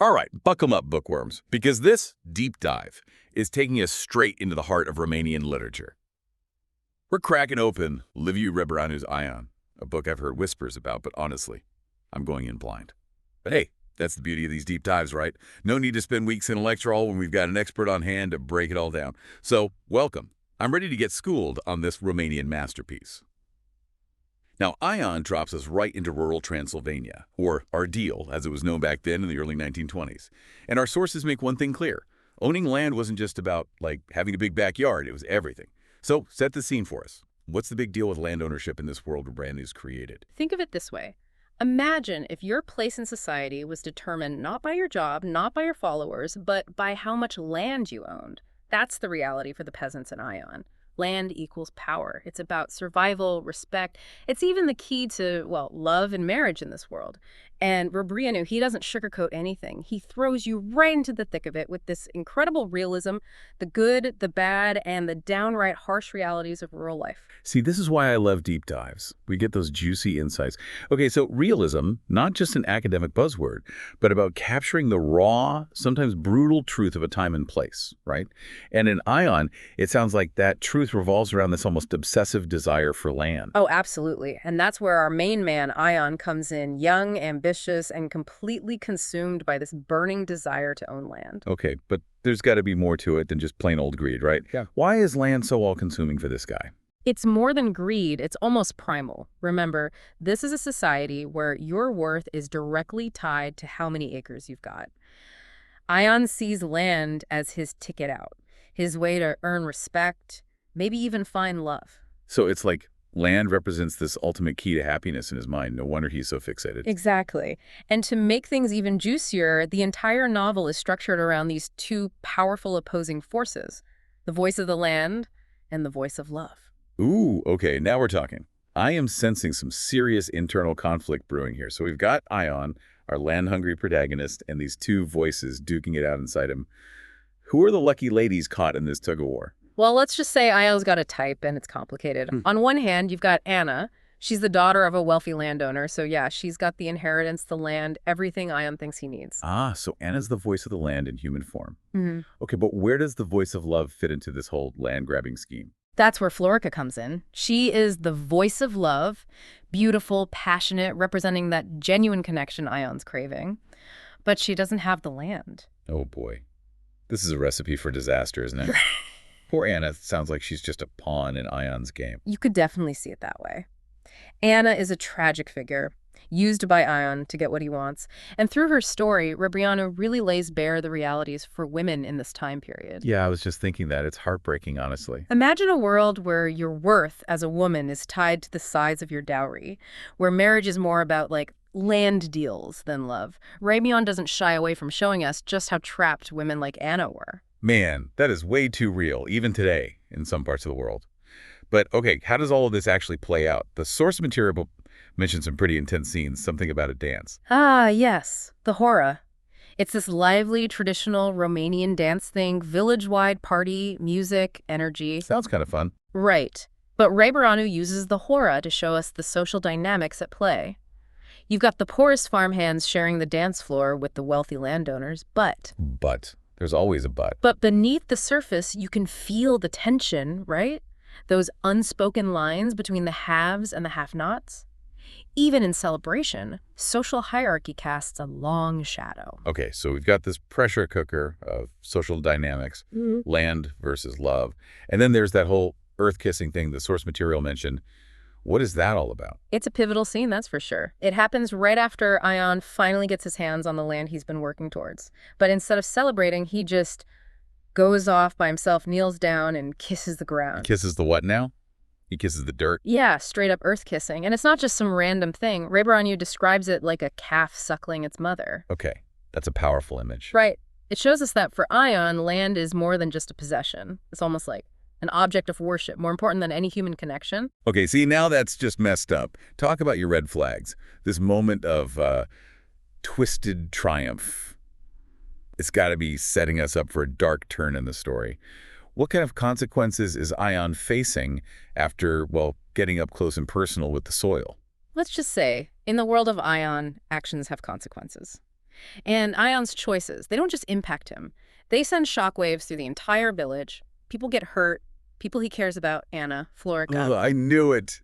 All right, buckle up, bookworms, because this deep dive is taking us straight into the heart of Romanian literature. We're cracking open Liviu Rebreanu's Ion, a book I've heard whispers about, but honestly, I'm going in blind. But hey, that's the beauty of these deep dives, right? No need to spend weeks in a lecture hall when we've got an expert on hand to break it all down. So, welcome. I'm ready to get schooled on this Romanian masterpiece. Now, Ion drops us right into rural Transylvania, or Ardeal, as it was known back then in the early 1920s. And our sources make one thing clear. Owning land wasn't just about, having a big backyard. It was everything. So, set the scene for us. What's the big deal with land ownership in this world Rebreanu's created? Think of it this way. Imagine if your place in society was determined not by your job, not by your followers, but by how much land you owned. That's the reality for the peasants in Ion. Land equals power. It's about survival, respect. It's even the key to, well, love and marriage in this world. And Rebreanu, he doesn't sugarcoat anything. He throws you right into the thick of it with this incredible realism, the good, the bad, and the downright harsh realities of rural life. See, this is why I love deep dives. We get those juicy insights. Okay, so realism, not just an academic buzzword, but about capturing the raw, sometimes brutal truth of a time and place, right? And in Ion, it sounds like that truth revolves around this almost obsessive desire for land. Oh, absolutely. And that's where our main man, Ion, comes in, young, ambitious, and completely consumed by this burning desire to own land. Okay, but there's got to be more to it than just plain old greed, right? Yeah. Why is land so all-consuming for this guy? It's more than greed, it's almost primal. Remember, this is a society where your worth is directly tied to how many acres you've got. Ion sees land as his ticket out, his way to earn respect, maybe even find love. So it's like land represents this ultimate key to happiness in his mind. No wonder he's so fixated. Exactly. And to make things even juicier, the entire novel is structured around these two powerful opposing forces, the voice of the land and the voice of love. Ooh, okay, now we're talking. I am sensing some serious internal conflict brewing here. So we've got Ion, our land-hungry protagonist, and these two voices duking it out inside him. Who are the lucky ladies caught in this tug-of-war? Well, let's just say Ion's got a type, and it's complicated. On one hand, you've got Anna. She's the daughter of a wealthy landowner, so yeah, she's got the inheritance, the land, everything Ion thinks he needs. Ah, so Anna's the voice of the land in human form. Mm-hmm. Okay, but where does the voice of love fit into this whole land-grabbing scheme? That's where Florica comes in. She is the voice of love, beautiful, passionate, representing that genuine connection Ion's craving. But she doesn't have the land. Oh boy. This is a recipe for disaster, isn't it? Poor Anna sounds like she's just a pawn in Ion's game. You could definitely see it that way. Anna is a tragic figure, used by Ion to get what he wants. And through her story, Rebreanu really lays bare the realities for women in this time period. Yeah, I was just thinking that. It's heartbreaking, honestly. Imagine a world where your worth as a woman is tied to the size of your dowry, where marriage is more about, land deals than love. Rebreanu doesn't shy away from showing us just how trapped women like Anna were. Man, that is way too real, even today, in some parts of the world. But, okay, how does all of this actually play out? The source material mentions some pretty intense scenes, something about a dance. Ah, yes, the hora. It's this lively, traditional Romanian dance thing, village-wide party, music, energy. Sounds kind of fun. Right. But Rebreanu uses the hora to show us the social dynamics at play. You've got the poorest farmhands sharing the dance floor with the wealthy landowners, but... There's always a but. But beneath the surface, you can feel the tension, right? Those unspoken lines between the haves and the have-nots. Even in celebration, social hierarchy casts a long shadow. Okay, so we've got this pressure cooker of social dynamics, land versus love. And then there's that whole earth-kissing thing the source material mentioned. What is that all about? It's a pivotal scene, that's for sure. It happens right after Ion finally gets his hands on the land he's been working towards. But instead of celebrating, he just goes off by himself, kneels down, and kisses the ground. Kisses the what now? He kisses the dirt? Yeah, straight up earth kissing. And it's not just some random thing. Rebreanu describes it like a calf suckling its mother. Okay, that's a powerful image. Right. It shows us that for Ion, land is more than just a possession. It's almost like an object of worship, more important than any human connection. Okay, see, now that's just messed up. Talk about your red flags. This moment of twisted triumph. It's got to be setting us up for a dark turn in the story. What kind of consequences is Ion facing after, well, getting up close and personal with the soil? Let's just say, in the world of Ion, actions have consequences. And Ion's choices, they don't just impact him. They send shockwaves through the entire village. People get hurt. People he cares about, Anna, Florica. Oh, I knew it.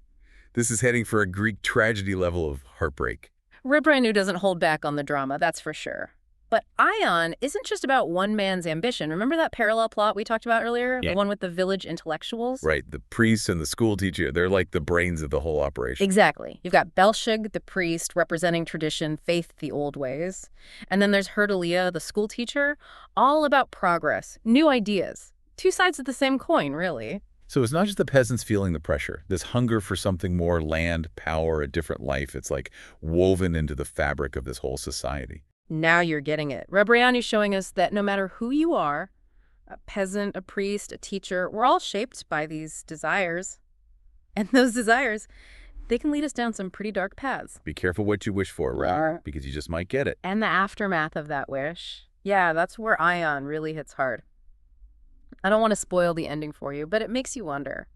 This is heading for a Greek tragedy level of heartbreak. Rebreanu doesn't hold back on the drama, that's for sure. But Ion isn't just about one man's ambition. Remember that parallel plot we talked about earlier? Yeah. The one with the village intellectuals? Right, the priest and the school teacher, they're like the brains of the whole operation. Exactly. You've got Belshug, the priest, representing tradition, faith, the old ways. And then there's Herdelia, the school teacher, all about progress, new ideas. Two sides of the same coin, really. So it's not just the peasants feeling the pressure, this hunger for something more, land, power, a different life. It's like woven into the fabric of this whole society. Now you're getting it. Rebreanu's showing us that no matter who you are, a peasant, a priest, a teacher, we're all shaped by these desires. And those desires, they can lead us down some pretty dark paths. Be careful what you wish for, right? Because you just might get it. And the aftermath of that wish, yeah, that's where Ion really hits hard. I don't want to spoil the ending for you, but it makes you wonder.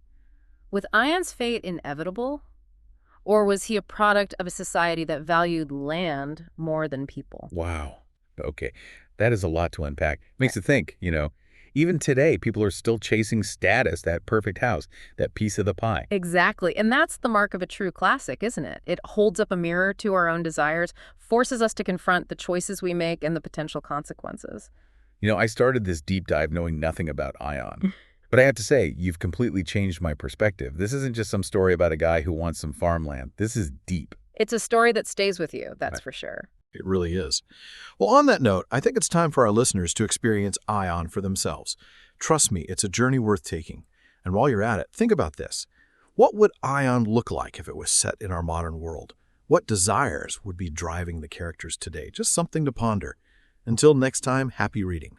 Was Ion's fate inevitable? Or was he a product of a society that valued land more than people? Wow. Okay. That is a lot to unpack. Makes you think, Even today, people are still chasing status, that perfect house, that piece of the pie. Exactly. And that's the mark of a true classic, isn't it? It holds up a mirror to our own desires, forces us to confront the choices we make and the potential consequences. I started this deep dive knowing nothing about Ion. But I have to say, you've completely changed my perspective. This isn't just some story about a guy who wants some farmland. This is deep. It's a story that stays with you, that's for sure. It really is. Well, on that note, I think it's time for our listeners to experience Ion for themselves. Trust me, it's a journey worth taking. And while you're at it, think about this. What would Ion look like if it was set in our modern world? What desires would be driving the characters today? Just something to ponder. Until next time, happy reading.